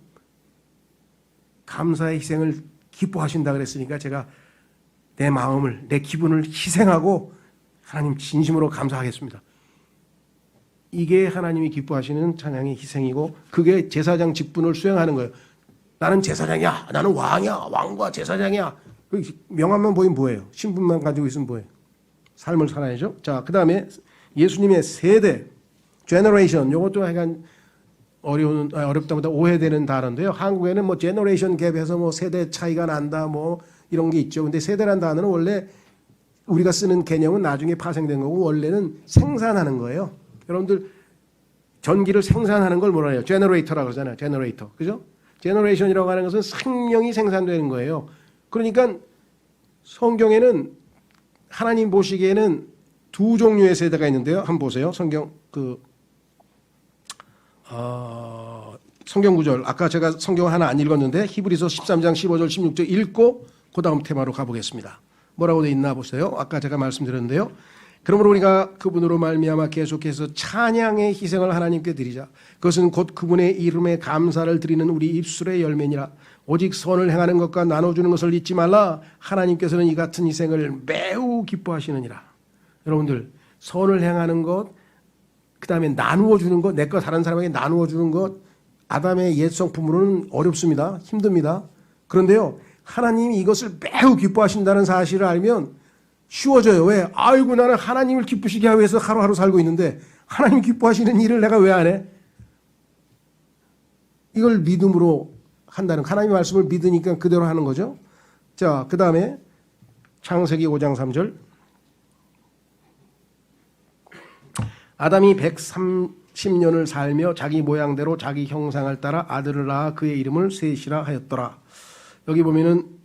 감사의 희생을 기뻐하신다 그랬으니까 제가 내 마음을, 내 기분을 희생하고 하나님 진심으로 감사하겠습니다. 이게 하나님이 기뻐하시는 찬양의 희생이고 그게 제사장 직분을 수행하는 거예요. 나는 제사장이야. 나는 왕이야. 왕과 제사장이야. 명함만 보이면 뭐예요? 신분만 가지고 있으면 뭐예요? 삶을 살아야죠. 자, 그 다음에 예수님의 세대, generation, 이것도 약간 어렵다보다 오해되는 단어인데요. 한국에는 뭐 제너레이션 갭에서 뭐 세대 차이가 난다 뭐 이런 게 있죠. 근데 세대란 단어는 원래 우리가 쓰는 개념은 나중에 파생된 거고 원래는 생산하는 거예요. 여러분들 전기를 생산하는 걸 뭐라 해요? 제너레이터라고 그러잖아요. 제너레이터. 그죠? 제너레이션이라고 하는 것은 생명이 생산되는 거예요. 그러니까 성경에는 하나님 보시기에는 두 종류의 세대가 있는데요. 한번 보세요. 성경 구절. 아까 제가 성경을 하나 안 읽었는데 히브리서 13장 15절 16절 읽고 그 다음 테마로 가보겠습니다. 뭐라고 돼 있나 보세요. 아까 제가 말씀드렸는데요. 그러므로 우리가 그분으로 말미암아 계속해서 찬양의 희생을 하나님께 드리자. 그것은 곧 그분의 이름에 감사를 드리는 우리 입술의 열매니라. 오직 선을 행하는 것과 나눠주는 것을 잊지 말라. 하나님께서는 이 같은 희생을 매우 기뻐하시느니라. 여러분들 선을 행하는 것, 그 다음에 나누어 주는 것, 내 거 다른 사람에게 나누어 주는 것, 아담의 옛 성품으로는 어렵습니다. 힘듭니다. 그런데요, 하나님이 이것을 매우 기뻐하신다는 사실을 알면 쉬워져요. 왜? 아이고, 나는 하나님을 기쁘시게 하기 위해서 하루하루 살고 있는데 하나님 기뻐하시는 일을 내가 왜 안 해? 이걸 믿음으로 한다는, 하나님의 말씀을 믿으니까 그대로 하는 거죠. 자, 그 다음에 창세기 5장 3절. 아담이 130년을 살며 자기 모양대로 자기 형상을 따라 아들을 낳아 그의 이름을 셋이라 하였더라. 여기 보면은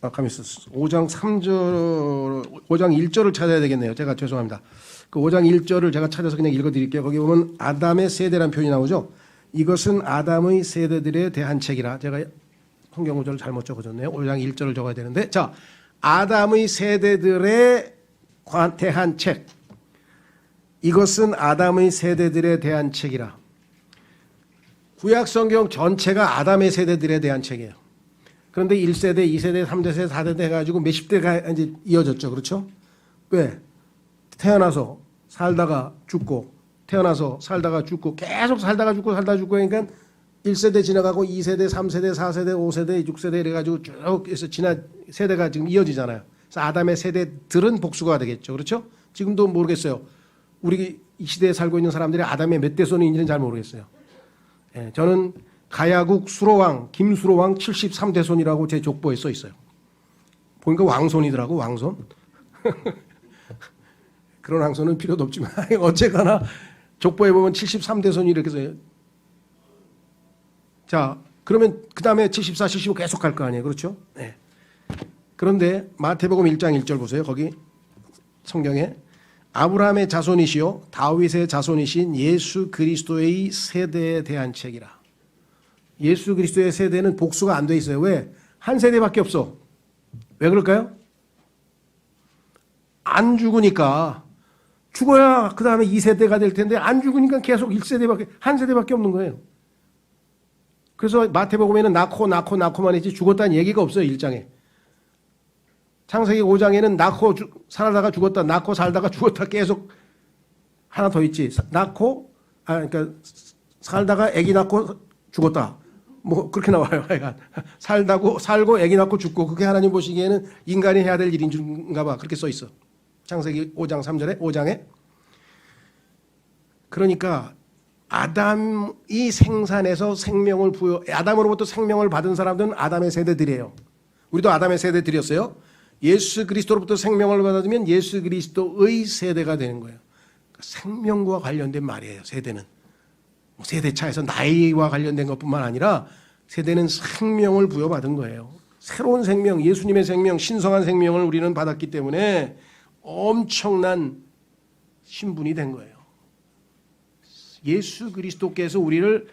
가만 있었어. 5장 3절, 5장 1절을 찾아야 되겠네요. 제가 죄송합니다. 그 5장 1절을 제가 찾아서 그냥 읽어드릴게요. 거기 보면 아담의 세대라는 표현이 나오죠. 이것은 아담의 세대들에 대한 책이라. 제가 성경 구절을 잘못 적어줬네요. 5장 1절을 적어야 되는데, 자, 아담의 세대들에 대한 책. 이것은 아담의 세대들에 대한 책이라. 구약 성경 전체가 아담의 세대들에 대한 책이에요. 그런데 1세대, 2세대, 3세대, 4세대 해가지고 몇십 대가 이제 이어졌죠. 그렇죠? 왜? 태어나서 살다가 죽고, 태어나서 살다가 죽고, 계속 살다가 죽고, 살다가 죽고, 그러니까 1세대 지나가고 2세대, 3세대, 4세대, 5세대, 6세대 이래가지고 쭉 해서 세대가 지금 이어지잖아요. 그래서 아담의 세대들은 복수가 되겠죠. 그렇죠? 지금도 모르겠어요. 우리 이 시대에 살고 있는 사람들이 아담의 몇 대 손인지는 잘 모르겠어요. 예, 저는 가야국 수로왕, 김수로왕 73대 손이라고 제 족보에 써 있어요. 보니까 왕손이더라고, 왕손. 그런 왕손은 필요도 없지만 어쨌거나 족보에 보면 73대 손이 이렇게 써요. 자, 그러면 그 다음에 74, 75 계속 갈 거 아니에요. 그렇죠? 네. 그런데 마태복음 1장 1절 보세요. 거기 성경에 아브라함의 자손이시요 다윗의 자손이신 예수 그리스도의 세대에 대한 책이라. 예수 그리스도의 세대는 복수가 안 돼 있어요. 왜? 한 세대밖에 없어. 왜 그럴까요? 안 죽으니까. 죽어야 그 다음에 2세대가 될 텐데 안 죽으니까 계속 1세대밖에, 한 세대밖에 없는 거예요. 그래서 마태복음에는 낳고만 했지 죽었다는 얘기가 없어요. 1장에. 창세기 5장에는 낳고 살다가 죽었다, 낳고 살다가 죽었다 계속 하나 더 있지. 그러니까 살다가 아기 낳고 죽었다. 뭐 그렇게 나와요. 살고 아기 낳고 죽고 그게 하나님 보시기에는 인간이 해야 될 일인가 봐. 그렇게 써 있어. 창세기 5장 3절에 5장에. 그러니까 아담이 생산해서 생명을 아담으로부터 생명을 받은 사람들은 아담의 세대들이에요. 우리도 아담의 세대들이었어요. 예수 그리스도로부터 생명을 받아들면 예수 그리스도의 세대가 되는 거예요. 그러니까 생명과 관련된 말이에요. 세대는. 세대차에서 나이와 관련된 것뿐만 아니라 세대는 생명을 부여받은 거예요. 새로운 생명, 예수님의 생명, 신성한 생명을 우리는 받았기 때문에 엄청난 신분이 된 거예요. 예수 그리스도께서 우리를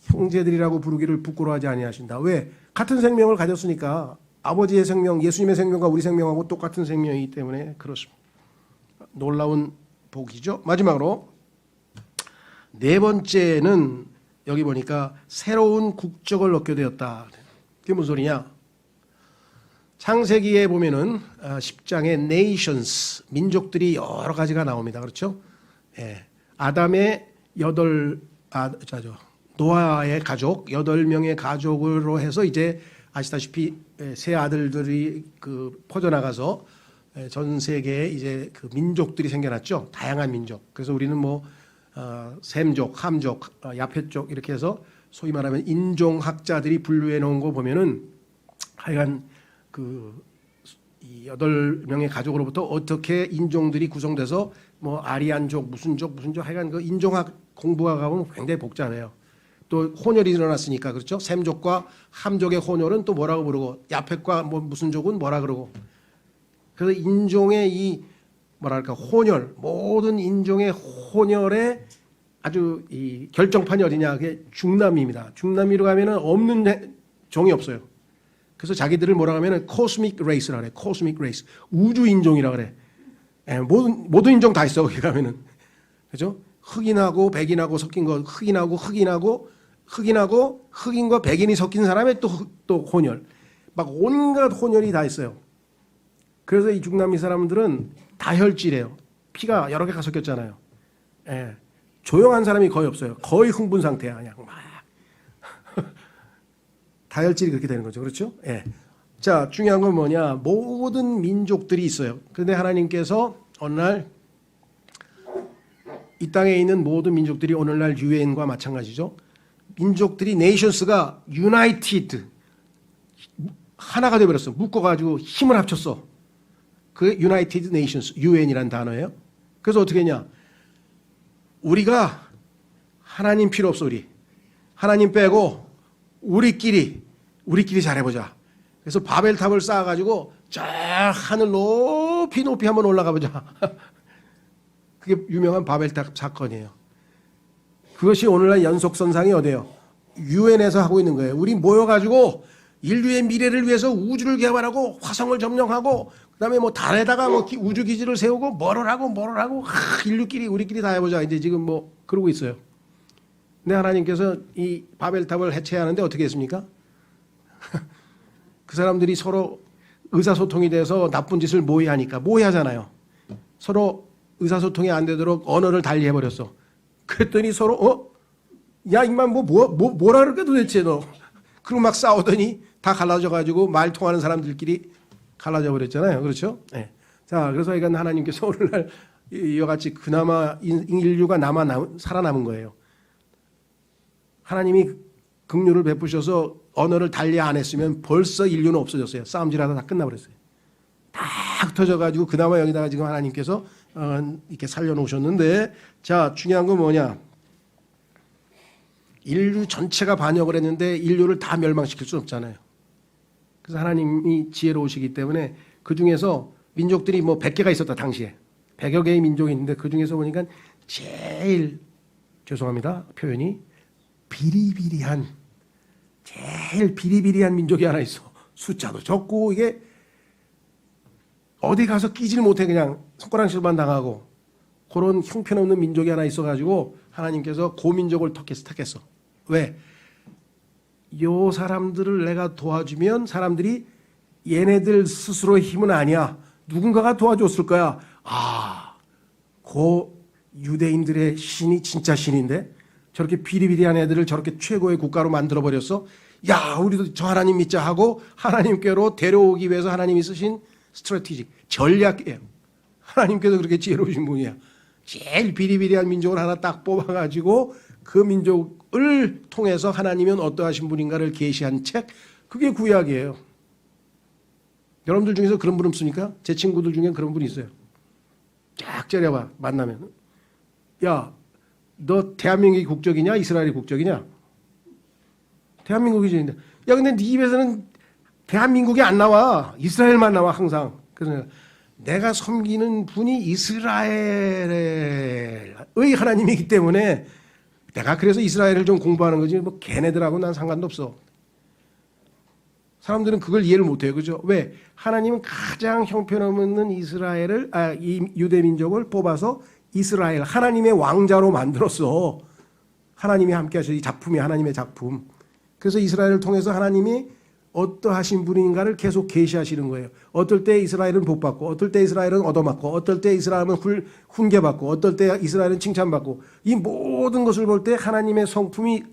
형제들이라고 부르기를 부끄러워하지 아니하신다. 왜? 같은 생명을 가졌으니까. 아버지의 생명, 예수님의 생명과 우리 생명하고 똑같은 생명이기 때문에 그렇습니다. 놀라운 복이죠. 마지막으로 네 번째는 여기 보니까 새로운 국적을 얻게 되었다. 그게 무슨 소리냐? 창세기에 보면은 10장에 nations, 민족들이 여러 가지가 나옵니다. 그렇죠? 예. 아담의 노아의 가족, 8명의 가족으로 해서 이제 아시다시피 세 아들들이 퍼져나가서 전 세계에 이제 그 민족들이 생겨났죠. 다양한 민족. 그래서 우리는 셈족, 함족, 야펫족 이렇게 해서 소위 말하면 인종학자들이 분류해 놓은 거 보면은 하여간 이 8명의 가족으로부터 어떻게 인종들이 구성돼서 아리안족, 무슨 족 하여간 그 인종학 공부가 가면 굉장히 복잡해요. 또 혼혈이 일어났으니까 그렇죠. 셈족과 함족의 혼혈은 또 뭐라고 부르고 야펫과 무슨 족은 뭐라 그러고. 그래서 인종의 이 혼혈, 모든 인종의 혼혈의 아주 이 결정판이 어디냐? 그게 중남미입니다. 중남미로 가면은 없는 종이 없어요. 그래서 자기들을 뭐라 하면은 코스믹 레이스라 그래. 코스믹 레이스. 우주 인종이라 그래. 예, 모든 인종 다 있어. 거기 가면은. 그죠? 흑인하고 백인하고 섞인 거, 흑인과 백인이 섞인 사람의 또 혼혈. 막 온갖 혼혈이 다 있어요. 그래서 이 중남미 사람들은 다혈질이에요. 피가 여러 개가 섞였잖아요. 예. 조용한 사람이 거의 없어요. 거의 흥분 상태야. 그냥 막. 다혈질이 그렇게 되는 거죠. 그렇죠? 예. 자, 중요한 건 뭐냐? 모든 민족들이 있어요. 그런데 하나님께서 어느 날 이 땅에 있는 모든 민족들이 오늘날 유엔과 마찬가지죠. 민족들이 네이션스가 유나이티드 하나가 되어버렸어. 묶어가지고 힘을 합쳤어. 그게 유나이티드 네이션스 유엔이라는 단어예요. 그래서 어떻게 했냐? 우리가 하나님 필요 없어. 우리 하나님 빼고 우리끼리 잘해보자. 그래서 바벨탑을 쌓아가지고 저 하늘 높이 한번 올라가 보자. 그게 유명한 바벨탑 사건이에요. 그것이 오늘날 연속선상이 어디예요? 유엔에서 하고 있는 거예요. 우리 모여가지고 인류의 미래를 위해서 우주를 개발하고 화성을 점령하고 그다음에 달에다가 우주기지를 세우고 뭐를 하고 우리끼리 다 해보자. 이제 지금 그러고 있어요. 근데 하나님께서 이 바벨탑을 해체하는데 어떻게 했습니까? 그 사람들이 서로 의사소통이 돼서 나쁜 짓을 모의하니까 모의하잖아요. 서로 의사소통이 안 되도록 언어를 달리 해버렸어. 그랬더니 서로 야 임마 뭐라 그럴까 도대체 너. 그리고 막 싸우더니 다 갈라져가지고 말 통하는 사람들끼리 갈라져 버렸잖아요. 그렇죠? 네. 자, 그래서 이건 하나님께서 오늘날 이와 같이 그나마 인류가 살아남은 거예요. 하나님이 긍휼을 베푸셔서 언어를 달리 안 했으면 벌써 인류는 없어졌어요. 싸움질하다 다 끝나버렸어요. 다 흩어져가지고 그나마 여기다가 지금 하나님께서 이렇게 살려놓으셨는데, 자, 중요한 건 뭐냐? 인류 전체가 반역을 했는데 인류를 다 멸망시킬 수 없잖아요. 그래서 하나님이 지혜로우시기 때문에 그 중에서 민족들이 뭐 100개가 있었다 당시에 100여 개의 민족이 있는데 그 중에서 보니까 제일 죄송합니다 표현이 제일 비리비리한 민족이 하나 있어. 숫자도 적고 이게 어디 가서 끼질 못해 그냥 손가락질만 당하고 그런 형편없는 민족이 하나 있어가지고 하나님께서 그 민족을 택했어. 왜? 요 사람들을 내가 도와주면 사람들이 얘네들 스스로의 힘은 아니야. 누군가가 도와줬을 거야. 그 유대인들의 신이 진짜 신인데 저렇게 비리비리한 애들을 저렇게 최고의 국가로 만들어버렸어. 야, 우리도 저 하나님 믿자 하고 하나님께로 데려오기 위해서 하나님이 쓰신 스트래티지, 전략이에요. 하나님께서 그렇게 지혜로우신 분이야. 제일 비리비리한 민족을 하나 딱 뽑아가지고 그 민족을 통해서 하나님은 어떠하신 분인가를 계시한 책, 그게 구약이에요. 여러분들 중에서 그런 분 없습니까? 제 친구들 중에 그런 분이 있어요. 쫙 째려봐 만나면. 야, 너 대한민국이 국적이냐 이스라엘이 국적이냐? 대한민국이지. 야, 근데 네 입에서는 대한민국이 안 나와. 이스라엘만 나와 항상. 그래서 내가 섬기는 분이 이스라엘의 하나님이기 때문에 내가 그래서 이스라엘을 좀 공부하는 거지 뭐 걔네들하고 난 상관도 없어. 사람들은 그걸 이해를 못해요. 그죠? 왜? 하나님은 가장 형편없는 이 유대 민족을 뽑아서 이스라엘, 하나님의 왕자로 만들었어. 하나님이 함께 하셔. 이 작품이 하나님의 작품. 그래서 이스라엘을 통해서 하나님이 어떠하신 분인가를 계속 계시하시는 거예요. 어떨 때 이스라엘은 복받고, 어떨 때 이스라엘은 얻어맞고, 어떨 때 이스라엘은 훈계받고, 어떨 때 이스라엘은 칭찬받고, 이 모든 것을 볼 때 하나님의 성품이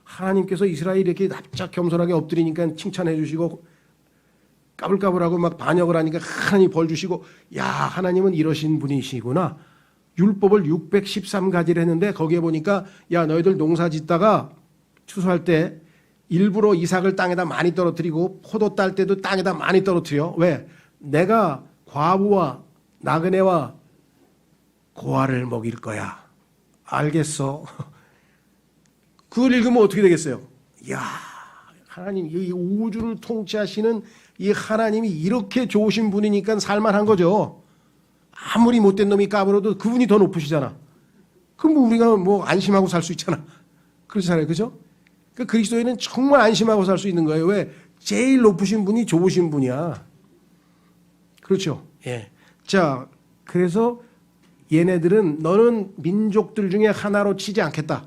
하나님께서 이스라엘이 이렇게 납작 겸손하게 엎드리니까 칭찬해 주시고 까불까불하고 막 반역을 하니까 하나님 벌 주시고, 야, 하나님은 이러신 분이시구나. 율법을 613가지를 했는데 거기에 보니까 야, 너희들 농사 짓다가 추수할 때 일부러 이삭을 땅에다 많이 떨어뜨리고 포도 딸 때도 땅에다 많이 떨어뜨려. 왜? 내가 과부와 나그네와 고아를 먹일 거야. 알겠어. 그걸 읽으면 어떻게 되겠어요? 이야, 하나님, 이 우주를 통치하시는 이 하나님이 이렇게 좋으신 분이니까 살만한 거죠. 아무리 못된 놈이 까불어도 그분이 더 높으시잖아. 그럼 뭐 우리가 뭐 안심하고 살 수 있잖아. 그렇잖아요. 그죠? 그 그리스도인은 정말 안심하고 살 수 있는 거예요. 왜? 제일 높으신 분이 좋으신 분이야. 그렇죠? 예. 자, 그래서 얘네들은 너는 민족들 중에 하나로 치지 않겠다.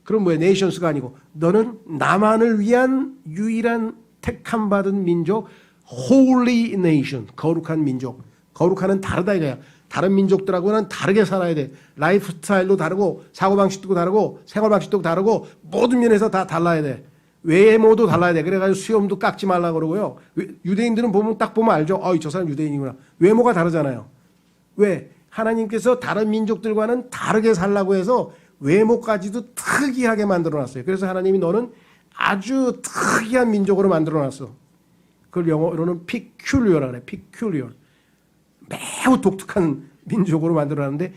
그럼 뭐야? 네이션스가 아니고 너는 나만을 위한 유일한 택함 받은 민족, holy nation, 거룩한 민족. 거룩한은 다르다 이거야. 다른 민족들하고는 다르게 살아야 돼. 라이프 스타일도 다르고 사고방식도 다르고 생활방식도 다르고 모든 면에서 다 달라야 돼. 외모도 달라야 돼. 그래가지고 수염도 깎지 말라고 그러고요. 유대인들은 딱 보면 알죠. 저 사람 유대인이구나. 외모가 다르잖아요. 왜? 하나님께서 다른 민족들과는 다르게 살라고 해서 외모까지도 특이하게 만들어놨어요. 그래서 하나님이 너는 아주 특이한 민족으로 만들어놨어. 그걸 영어로는 peculiar라고 그래. peculiar. 매우 독특한 민족으로 만들어놨는데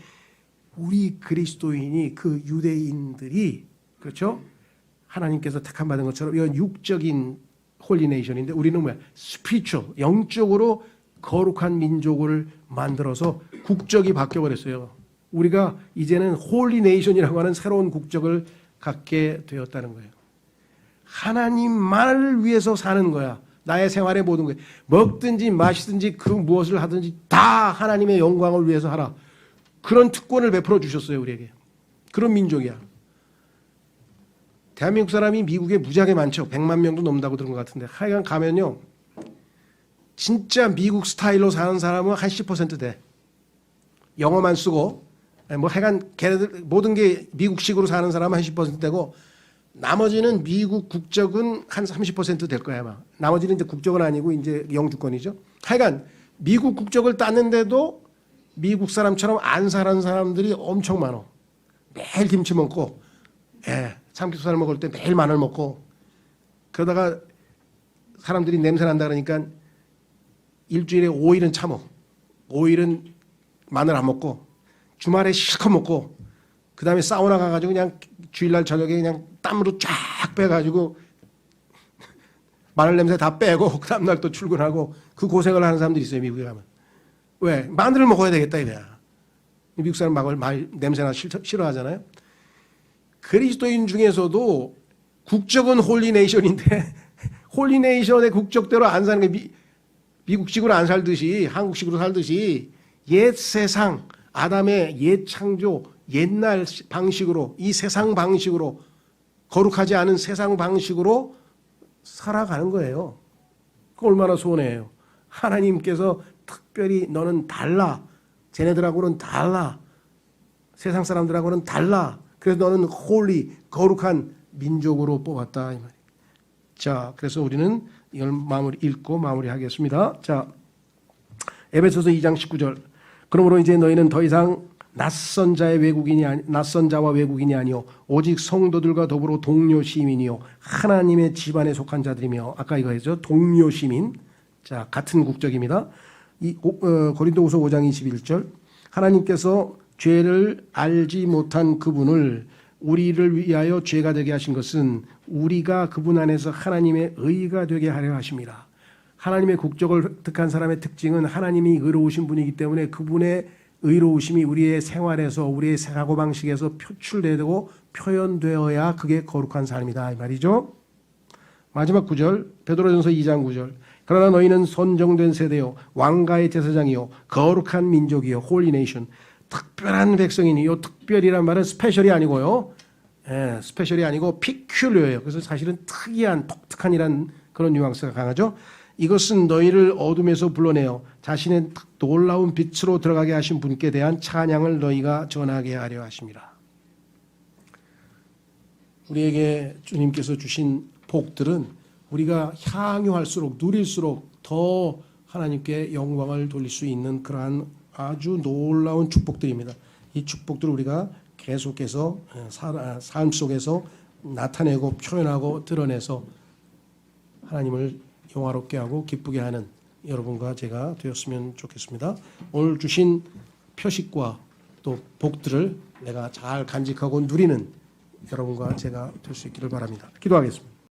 우리 그리스도인이 그 유대인들이 그렇죠? 하나님께서 택함 받은 것처럼 이건 육적인 홀리네이션인데 우리는 뭐야? 스피리추얼, 영적으로 거룩한 민족을 만들어서 국적이 바뀌어버렸어요. 우리가 이제는 홀리네이션이라고 하는 새로운 국적을 갖게 되었다는 거예요. 하나님만을 위해서 사는 거야. 나의 생활의 모든 것, 먹든지 마시든지 그 무엇을 하든지 다 하나님의 영광을 위해서 하라. 그런 특권을 베풀어 주셨어요. 우리에게. 그런 민족이야. 대한민국 사람이 미국에 무지하게 많죠. 100만 명도 넘는다고 들은 것 같은데 하여간 가면요. 진짜 미국 스타일로 사는 사람은 한 10% 돼. 영어만 쓰고 뭐 하여간 걔네들 모든 게 미국식으로 사는 사람은 한 10% 되고 나머지는 미국 국적은 한 30% 될 거야 아마. 나머지는 이제 국적은 아니고 이제 영주권이죠. 하여간 미국 국적을 땄는데도 미국 사람처럼 안 사는 사람들이 엄청 많어. 매일 김치 먹고, 참기름살 먹을 때 매일 마늘 먹고, 그러다가 사람들이 냄새 난다 그러니까 일주일에 5일은 참어. 5일은 마늘 안 먹고, 주말에 실컷 먹고, 그 다음에 사우나 가가지고 그냥 주일날 저녁에 그냥 땀으로 쫙 빼가지고 마늘 냄새 다 빼고, 그 다음날 또 출근하고, 그 고생을 하는 사람들이 있어요, 미국에 가면. 왜? 마늘을 먹어야 되겠다, 이거야. 미국 사람 마늘 냄새나 싫어하잖아요. 그리스도인 중에서도 국적은 홀리네이션인데 홀리네이션의 국적대로 안 사는 게 미국식으로 안 살듯이 한국식으로 살듯이 옛 세상 아담의 옛 창조 옛날 방식으로 이 세상 방식으로 거룩하지 않은 세상 방식으로 살아가는 거예요. 그 얼마나 손해예요. 하나님께서 특별히 너는 달라. 쟤네들하고는 달라. 세상 사람들하고는 달라. 그래서 너는 홀리, 거룩한 민족으로 뽑았다. 이 말이에요. 자, 그래서 우리는 이걸 읽고 마무리하겠습니다. 자, 에베소서 2장 19절. 그러므로 이제 너희는 더 이상 낯선 자와 외국인이 아니요 오직 성도들과 더불어 동료 시민이요 하나님의 집안에 속한 자들이며 아까 이거 했죠. 동료 시민. 자, 같은 국적입니다. 고린도후서 5장 21절. 하나님께서 죄를 알지 못한 그분을 우리를 위하여 죄가 되게 하신 것은 우리가 그분 안에서 하나님의 의가 되게 하려 하십니다. 하나님의 국적을 획득한 사람의 특징은 하나님이 의로우신 분이기 때문에 그분의 의로우심이 우리의 생활에서 우리의 사고방식에서 표출되고 표현되어야 그게 거룩한 삶이다 이 말이죠. 마지막 9절 베드로전서 2장 9절. 그러나 너희는 선정된 세대요 왕가의 제사장이요 거룩한 민족이요 홀리 네이션 특별한 백성이니요. 특별이란 말은 스페셜이 아니고요. 스페셜이 아니고 피큘러예요. 그래서 사실은 특이한 독특한이란 그런 뉘앙스가 강하죠. 이것은 너희를 어둠에서 불러내어 자신의 놀라운 빛으로 들어가게 하신 분께 대한 찬양을 너희가 전하게 하려 하십니다. 우리에게 주님께서 주신 복들은 우리가 향유할수록 누릴수록 더 하나님께 영광을 돌릴 수 있는 그러한 아주 놀라운 축복들입니다. 이 축복들을 우리가 계속해서 삶 속에서 나타내고 표현하고 드러내서 하나님을 영화롭게 하고 기쁘게 하는 여러분과 제가 되었으면 좋겠습니다. 오늘 주신 표식과 또 복들을 내가 잘 간직하고 누리는 여러분과 제가 될 수 있기를 바랍니다. 기도하겠습니다.